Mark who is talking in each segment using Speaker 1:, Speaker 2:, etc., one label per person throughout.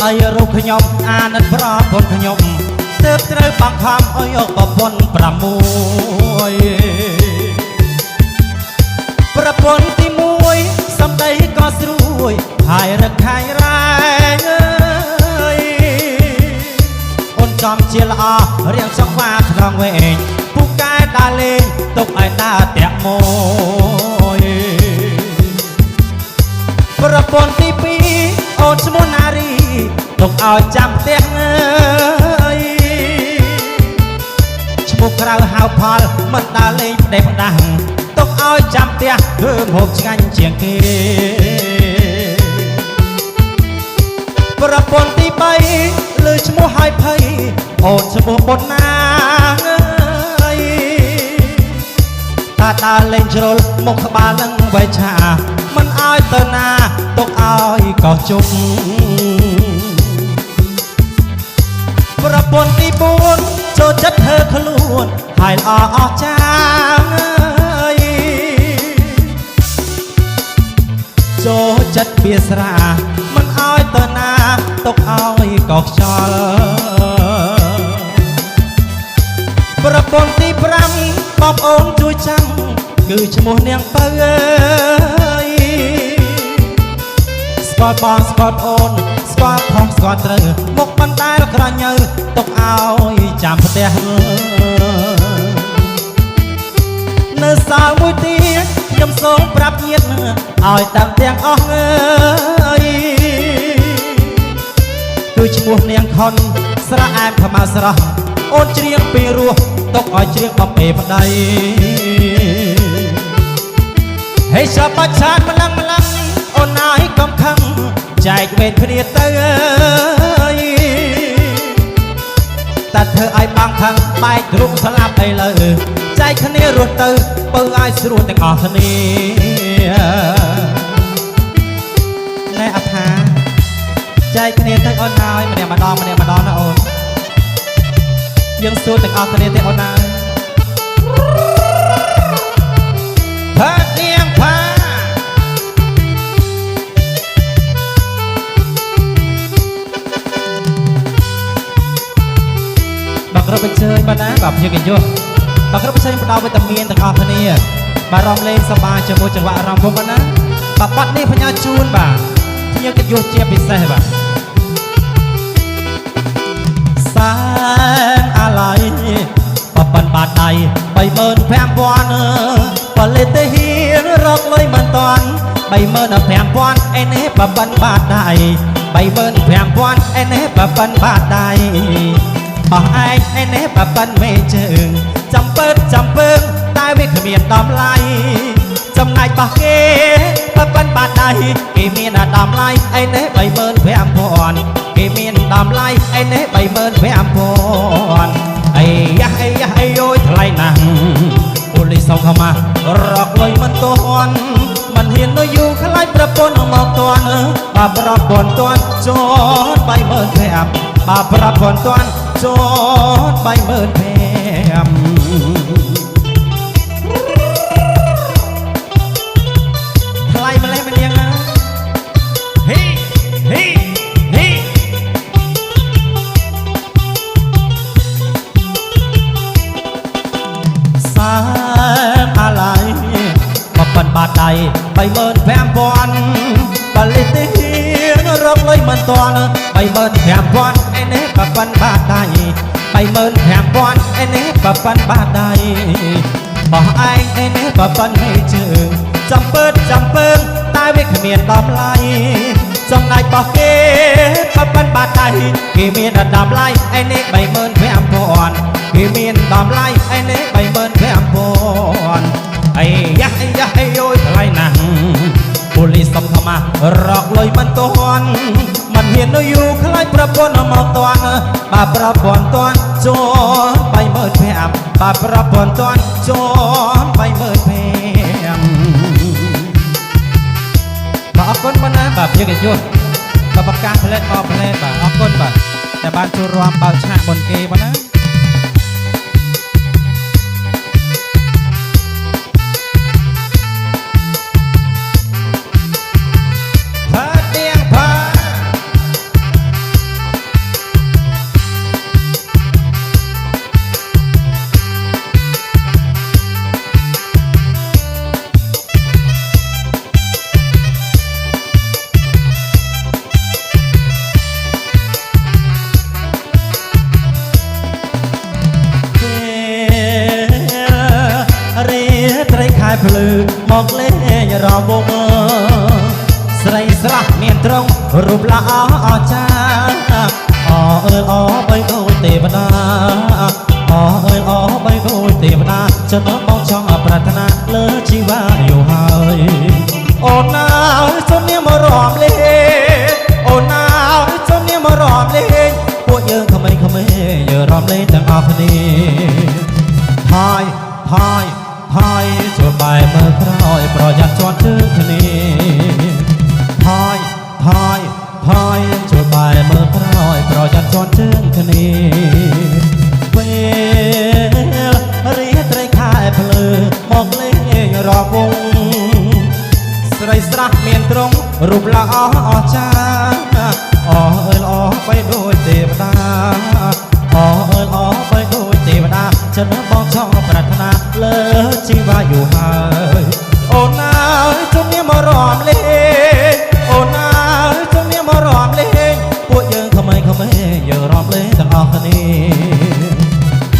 Speaker 1: ហើយរូបខ្ញុំអាណិតប្រពន្ធខ្ញុំទើបត្រូវបង្ខំឲ្យយកប្រពន្ធ6ប្រពន្ធទី1សំដីក៏ស្រួយហើយរឹកខាយរ៉ែអូនចំជាល្អរៀងចង្វាខ្នងវែងពូកែដើរលេងទុកឲ្យដើរតាក់មួយប្រពន្ធទី2អូនឈ្មោះណារីទុកឲ្យចាំផ្ទះឈ្មោះក្រៅហៅផលមិនដើរលេងផ្ដេសផ្ដាស់ទុកឲ្យចាំផ្ទះធ្វើម្ហូបឆ្ងាញ់ជាងគេប្រពន្ធទី3លើឈ្មោះឲ្យភ័យអូនឈ្មោះបុនណាតាដើរលេងជ្រុលមុខក្បាលនឹងវែកឆាមិនឲ្យទៅណាទុកឲ្យកោះជុំប្រពន្ធទី4ចូលចិត្តធ្វើខ្លួនហើយល្អអស្ចារ្យចូលចិត្តវាស្រាមិនឲ្យទៅណាទុកឲ្យកោះខ្យល់ប្រពន្ធទី5បងប្អូនជួយចាំគឺឈ្មោះនាងពៅស្គាល់បងស្គាល់អូនស្គាល់ខុសស្គាល់ត្រូវមុខមិនដែលក្រញើទុកឲ្យចាំផ្ទះនៅសល់មួយទៀតខ្ញុំសូមប្រាប់ញាតិឲ្យតាមទាំងអស់គឺឈ្មោះនាងខុនស្រែអែមខ្មៅស្រស់អូនច្រៀងពីរោះទុកឲ្យច្រៀងបំពេប្តីហេសបាច់ឆាតម្លឹងអូនណាយកុំខឹងចែកវេនគ្នាទៅតែធ្វើឲ្យបងខឹងបែកទ្រូងស្លាប់ឥឡូវចែកគ្នារស់ទៅបើឲ្យស្រួលទាំងអស់គ្នាណែអថាចែកគ្នាទៅអូនហើយម្នាក់ម្ដងណាអូនយើងស្រួលទាំងអស់គ្នាទេអូនណាផាទៀងផាបើគ្រប់បញ្ជើញបាទណាបាទជាកិច្ចយុះបើគ្រប់បញ្ជើញផ្ដល់វីតាមីនទាំងអស់គ្នាបាទរំលែងសប្បាយជាមួយចង្វាក់អារម្មណ៍ផងបាទណាបាទបាត់នេះបញ្ញាជូនបាទជាកិច្ចយុះជាពិសេសបាទសានអាឡ័យបបិនបាតដៃ35000ផលិតហ៊ានរកលុយមិនតាន់35000ឯនេះបបិនបាតដៃ35000ឯនេះបបិនបាតដៃអស់ឯងឯនេះបបិនមេជើងចំពើតែវាគ្មានតម្លៃចំណែករបស់គេបបិនបាតដៃគេមានតម្លៃឯនេះ35000គេមានតម្លៃឯនេះ35000អីយ៉ាអីយោថ្លៃណាស់ប៉ូលីសសុំខមារកលុយមិនទាន់មិនហ៊ាននៅយូរខ្លាចប្រពន្ធមកទាន់បើប្រពន្ធទាន់ចោត35000បើប្រពន្ធទាន់ចោត35000ថ្លៃម្លេះម្នាងណាហ៊ីសាមអាឡ័យបបិនបាតដៃ35000ផលិតហ៊ានរកលុយមិនតាន់35000ឯនេះបបិនបាតដៃ35000ឯនេះបបិនបាតដៃបោះឯងឯនេះបបិនមេជើងចំពើតែវាគ្មានតម្លៃចំណែករបស់គេបបិនបាតដៃគេមានតម្លៃឯនេះ35000គេមានតម្លៃឯនេះ35000អីយ៉ាអីយោថ្លៃណាស់ប៉ូលីសសុំខមារកលុយមិនទាន់មិនហ៊ាននៅយូរខ្លាចប្រពន្ធមកទាន់បើប្រពន្ធទាន់ចោល35000បើប្រពន្ធទាន់ចោល35000បាទអរគុណបងណាបាទជាកិច្ចយុះបាទប្រកាសផលិតអស់ផលិតបាទអរគុណបាទតែបានចូលរួមបើកឆាកមុនគេបងណា ភ្លឺមកលេងរំវងស្រីស្រស់មានត្រង់រូបល្អអស្ចារ្យអើយអបីដូចទេវតាអើយអបីដូចទេវតាចិត្តបងចង់ប្រាថ្នាលើជីវ៉ាយូរហើយអូនណាអើយសុំនាមរំលេងអូនណាអើយសុំនាមរំលេងពួកយើងក្មេងយើងរំលេងទាំងអស់គ្នាហើយជួយបែរមើលក្រោយប្រយ័ត្នជាប់ជើងគ្នាហើយជួយបែរមើលក្រោយប្រយ័ត្នជាប់ជើងគ្នាពេលរីត្រីខែភ្លឺមកលេងរកវងស្រីស្រស់មានទ្រង់រូបល្អអស្ចារ្យអើយល្អបីដូចទេវតាអើយល្អបីដូចទេវតាចិត្តបងចង់ប្រាថ្នាលើជីវ៉ាយូរហើយអូនណាអើយជុំនាមរំលេងអូនណាអើយជុំនាមរំលេងពួកយើងក្មេងយើងរំលេងទាំងអស់គ្នា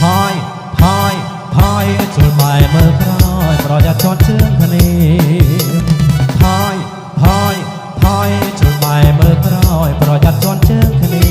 Speaker 1: ហើយជួយបែរមើលក្រោយប្រយ័ត្នជាប់ជើងគ្នាហើយជួយបែរមើលក្រោយប្រយ័ត្នជាប់ជើងគ្នា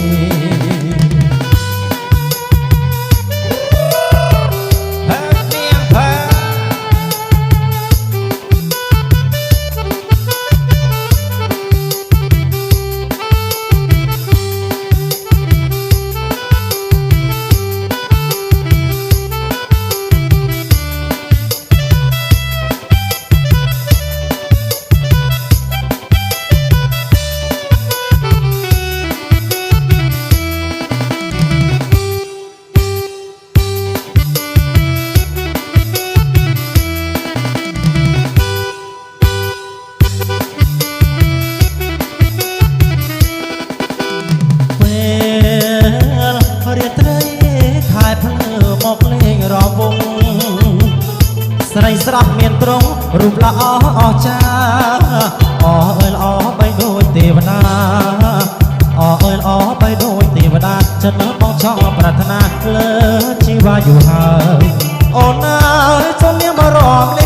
Speaker 1: ស្រីស្រស់មានទ្រង់រូបល្អអស្ចារ្យអើយល្អបីដូចទេវតាអើយល្អបីដូចទេវតាចិត្តបងចង់ប្រាថ្នាលើជីវ៉ាយូរហើយអូនណាអើយសុំនាមរំលេ